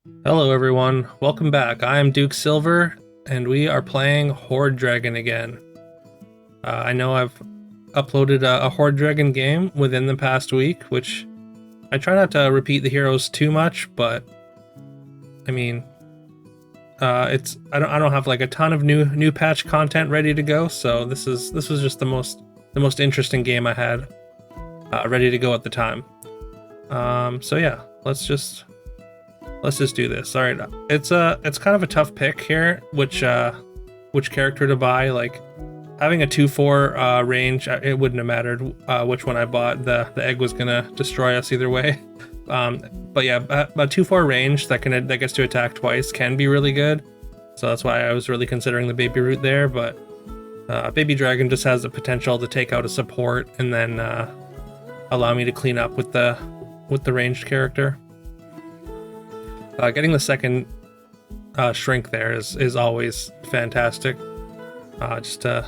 Hello everyone, welcome back. I am Duke Silver, and we are playing Hoard Dragon again. I know I've uploaded a Hoard Dragon game within the past week, which I try not to repeat the heroes too much, but I mean, I don't have like a ton of new patch content ready to go, so this was just the most interesting game I had ready to go at the time. So yeah, let's just do this. All right, it's kind of a tough pick here, which character to buy. Like having a 2/4 range, it wouldn't have mattered which one I bought. The egg was gonna destroy us either way. But yeah, a 2/4 range that gets to attack twice can be really good. So that's why I was really considering the baby root there. But baby dragon just has the potential to take out a support and then allow me to clean up with the ranged character. Getting the second shrink there is always fantastic. Just a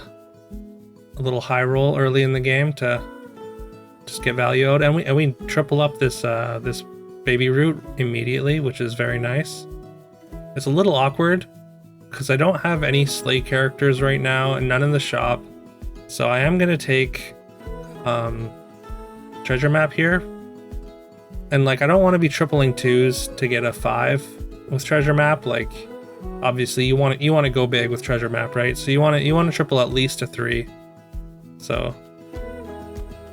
little high roll early in the game to just get value out, and we triple up this baby root immediately, which is very nice. It's a little awkward because I don't have any slay characters right now and none in the shop, so I am gonna take treasure map here. And like I don't want to be tripling 2s to get a 5 with treasure map. Like obviously you want to go big with treasure map, right? So you want to triple at least a 3. So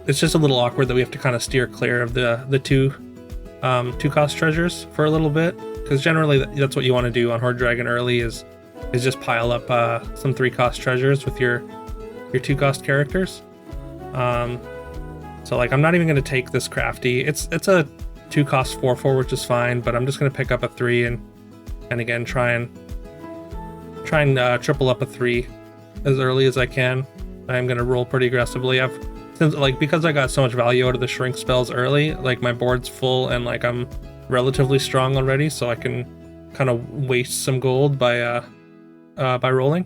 it's just a little awkward that we have to kind of steer clear of the two cost treasures for a little bit, because generally that's what you want to do on Hoard Dragon early is just pile up some 3 cost treasures with your 2 cost characters. So like I'm not even going to take this crafty. It's a 2 cost 4/4, which is fine, but I'm just going to pick up a 3 and again try and triple up a 3 as early as I can. I'm going to roll pretty aggressively. Because I got so much value out of the shrink spells early, like my board's full and like I'm relatively strong already, so I can kind of waste some gold by rolling.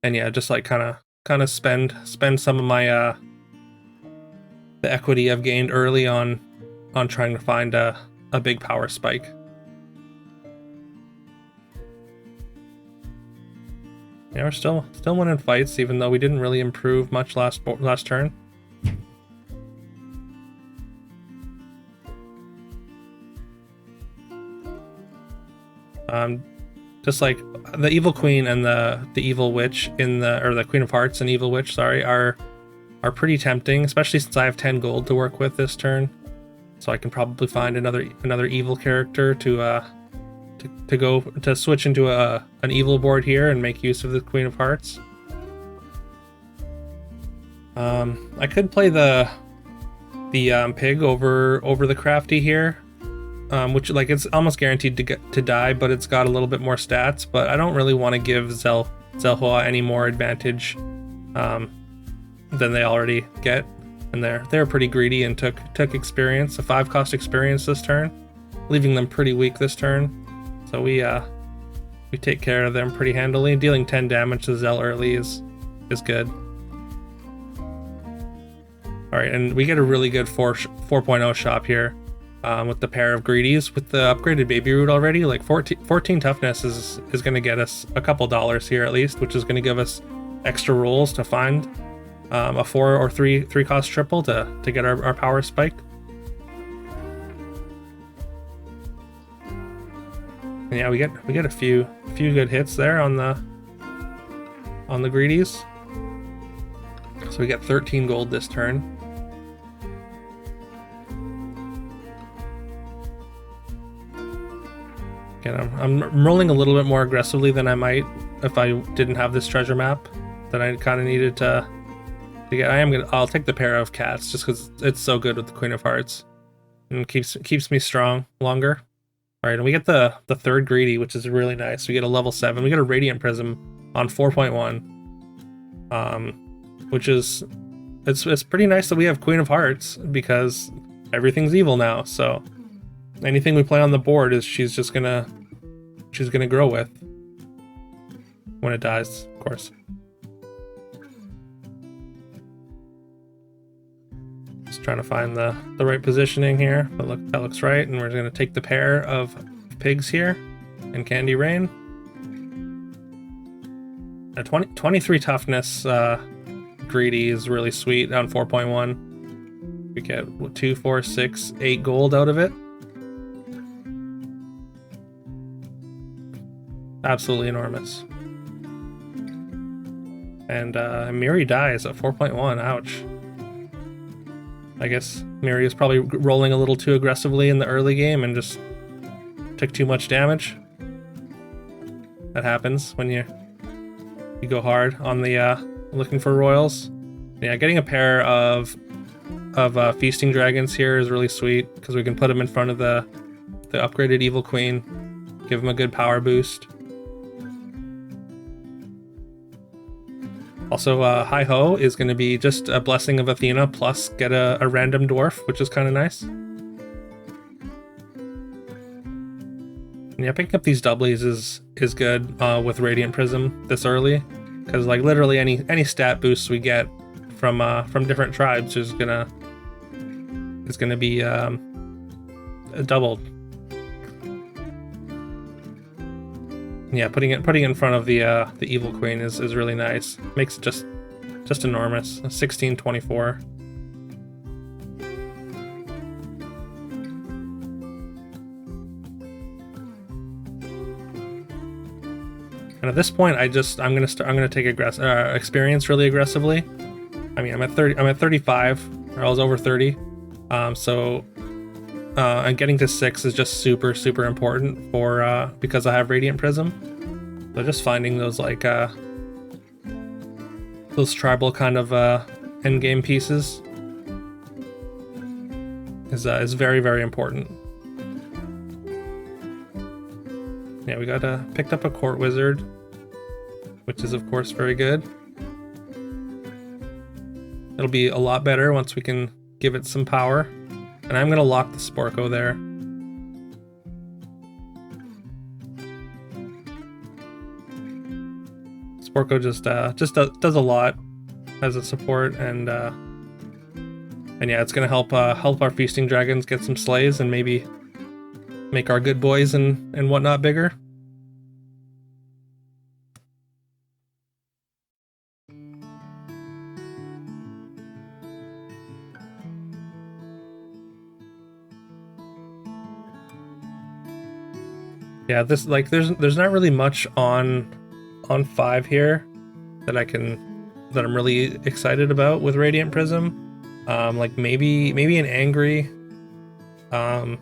And yeah, just like kind of spend some of my the equity I've gained early on trying to find a big power spike. Yeah, we're still winning fights, even though we didn't really improve much last turn. Just like the evil queen and the evil witch or the queen of hearts and evil witch, sorry, are pretty tempting, especially since I have 10 gold to work with this turn. So I can probably find another evil character to switch into an evil board here and make use of the queen of hearts. I could play the pig over the crafty here. Which like it's almost guaranteed to die, but it's got a little bit more stats. But I don't really want to give Zelhua any more advantage than they already get, and they're pretty greedy and took experience, a 5 cost experience this turn, leaving them pretty weak this turn. So we take care of them pretty handily. Dealing 10 damage to Zel early is good. All right, and we get a really good 4.0 shop here. With the pair of greedies with the upgraded baby root already. Like 14 toughness is going to get us a couple dollars here at least, which is going to give us extra rolls to find a 4 or 3 cost triple to get our power spike. And yeah, we get a few good hits there on the greedies. So we get 13 gold this turn. Again, I'm rolling a little bit more aggressively than I might if I didn't have this treasure map that I kind of needed to get. I'll take the pair of cats just because it's so good with the queen of hearts and keeps me strong longer. All right, and we get the third greedy, which is really nice. We get a level 7. We get a radiant prism on 4.1, which is it's pretty nice that we have queen of hearts because everything's evil now. So anything we play on the board is she's gonna grow with when it dies, of course. Trying to find the right positioning here, but look, that looks right. And we're going to take the pair of pigs here and Candy Rain. 23 toughness greedy is really sweet on 4.1. We get 2, 4, 6, 8 gold out of it. Absolutely enormous. And Miri dies at 4.1. Ouch. I guess Miri is probably rolling a little too aggressively in the early game and just took too much damage. That happens when you go hard on the looking for royals. Yeah, getting a pair of feasting dragons here is really sweet because we can put them in front of the upgraded evil queen, give them a good power boost. Also, Hi Ho is going to be just a blessing of Athena plus get a random dwarf, which is kind of nice. And yeah, picking up these doublies is good with Radiant Prism this early, because like literally any stat boosts we get from different tribes is gonna be doubled. Yeah, putting it in front of the evil queen is really nice. Makes it just enormous. 1624. And at this point, I'm gonna take experience really aggressively. I mean, I'm at 35, or I was over 30. And getting to 6 is just super important for because I have Radiant Prism. So just finding those like those tribal kind of end game pieces is very important. Yeah, we picked up a court wizard, which is of course very good. It'll be a lot better once we can give it some power. And I'm gonna lock the Sporko there. Sporko just does a lot as a support, and yeah, it's gonna help our feasting dragons get some slays and maybe make our good boys and whatnot bigger. Yeah, this like there's not really much on 5 here that I'm really excited about with Radiant Prism. Like maybe an angry. I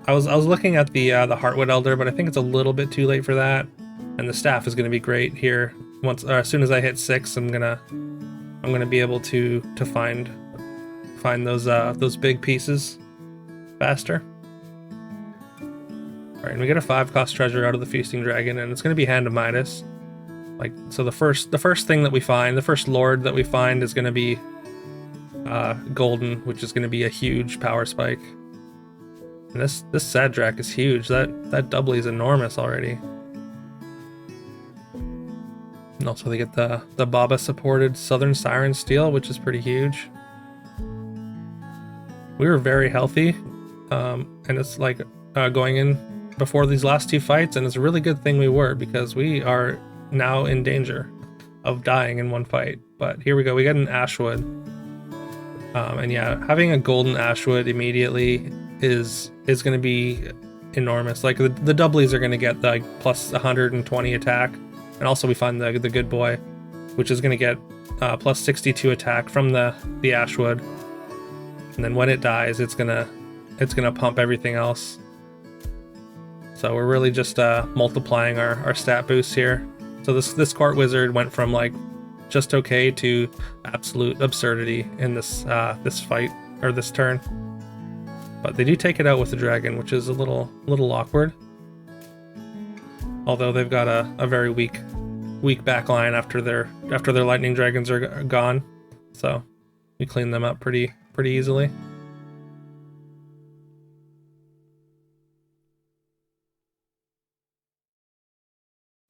was looking at the Heartwood Elder, but I think it's a little bit too late for that. And the staff is going to be great here. As soon as I hit 6, I'm gonna be able to find those big pieces faster. Alright, and we get a 5-cost treasure out of the Feasting Dragon, and it's going to be Hand of Midas. Like, so the first thing that we find, the first lord that we find is going to be golden, which is going to be a huge power spike. And this Sadrak is huge. That doubly is enormous already. And also they get the Baba supported Southern Siren Steel, which is pretty huge. We were very healthy, and it's like going in before these last 2 fights, and it's a really good thing we were, because we are now in danger of dying in one fight. But here we go, we get an Ashwood. And yeah, having a golden Ashwood immediately is going to be enormous. Like the doublies are going to get like plus 120 attack, and also we find the good boy, which is going to get plus 62 attack from the Ashwood. And then when it dies, it's gonna pump everything else. So we're really just multiplying our stat boosts here. So this court wizard went from like just okay to absolute absurdity in this fight, or this turn. But they do take it out with the dragon, which is a little awkward. Although they've got a very weak backline after their lightning dragons are gone, so we clean them up pretty easily.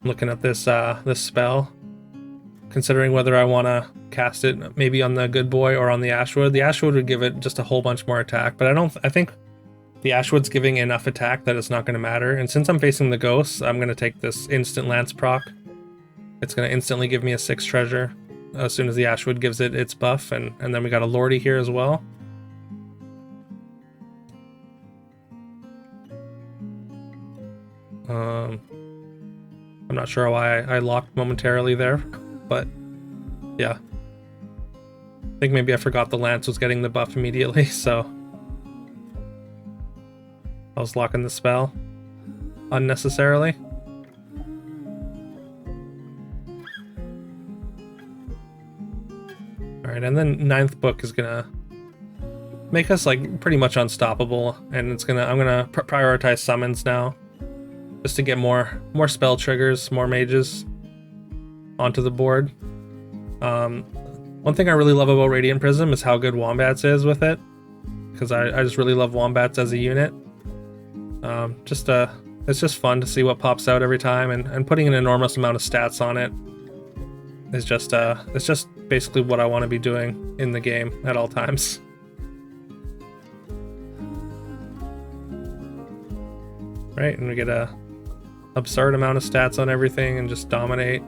Looking at this spell, considering whether I want to cast it maybe on the good boy or on the Ashwood. The Ashwood would give it just a whole bunch more attack, but I think the Ashwood's giving enough attack that it's not going to matter. And since I'm facing the ghosts, I'm going to take this instant lance proc. It's going to instantly give me a 6 treasure as soon as the Ashwood gives it its buff, and then we got a Lordy here as well. I'm not sure why I locked momentarily there, but yeah. I think maybe I forgot the lance was getting the buff immediately, so I was locking the spell unnecessarily. Alright, and then 9th book is gonna make us like pretty much unstoppable, and I'm gonna prioritize summons now, just to get more spell triggers, more mages onto the board. One thing I really love about Radiant Prism is how good Wombats is with it, because I just really love Wombats as a unit. It's just fun to see what pops out every time, and putting an enormous amount of stats on it is just it's just basically what I want to be doing in the game at all times. Right, and we get a absurd amount of stats on everything and just dominate.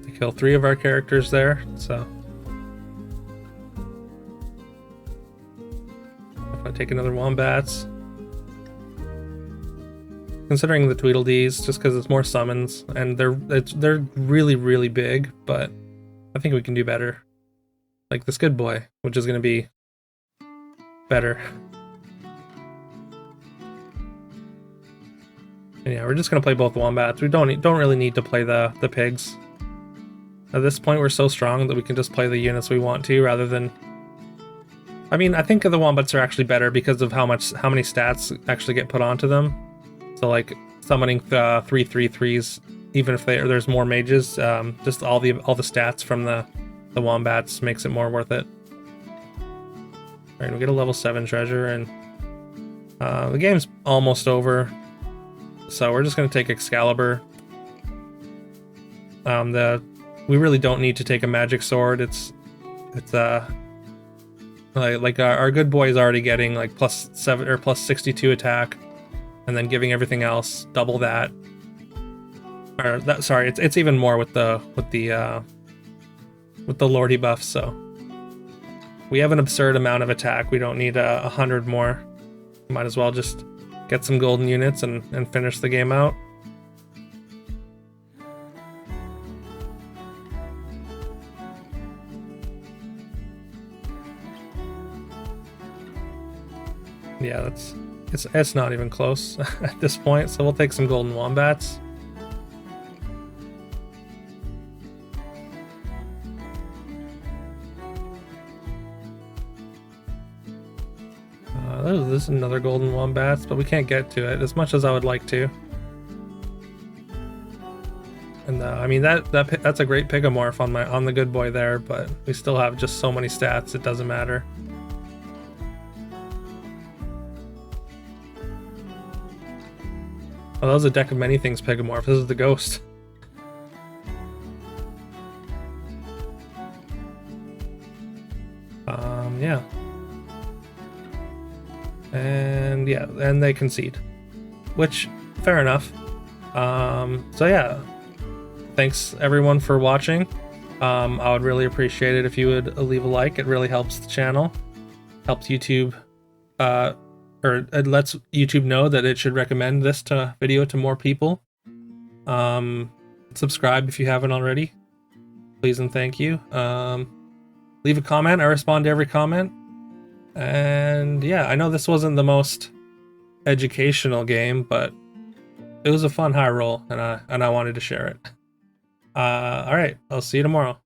They kill 3 of our characters there, so if I take another Wombats, considering the Tweedledees, just because it's more summons, and they're really big, but I think we can do better. Like this good boy, which is going to be better. And yeah, we're just going to play both Wombats. We don't really need to play the pigs. At this point, we're so strong that we can just play the units we want to, rather than... I mean, I think the Wombats are actually better because of how many stats actually get put onto them. So like summoning 3/3/3s, even if there's more mages, just all the stats from the Wombats makes it more worth it. Alright, we get a level 7 treasure, and the game's almost over. So we're just gonna take Excalibur. We really don't need to take a magic sword. It's like our good boy is already getting like +7 or +62 attack, and then giving everything else double that. Or that, sorry, it's even more with the Lordy buff. So we have an absurd amount of attack. We don't need 100 more. Might as well just get some golden units and finish the game out. Yeah, it's not even close at this point, so we'll take some golden Wombats. This is another golden Wombats, but we can't get to it as much as I would like to. And I mean that's a great Pigomorph on the good boy there, but we still have just so many stats, it doesn't matter. Oh, that was a deck of many things Pigomorph. This is the ghost. Yeah. And yeah, and they concede. Which, fair enough. So yeah. Thanks everyone for watching. I would really appreciate it if you would leave a like. It really helps the channel. Helps YouTube or it lets YouTube know that it should recommend this video to more people. Subscribe if you haven't already. Please and thank you. Leave a comment. I respond to every comment. And yeah, I know this wasn't the most educational game, but it was a fun high roll, and I wanted to share it. All right, I'll see you tomorrow.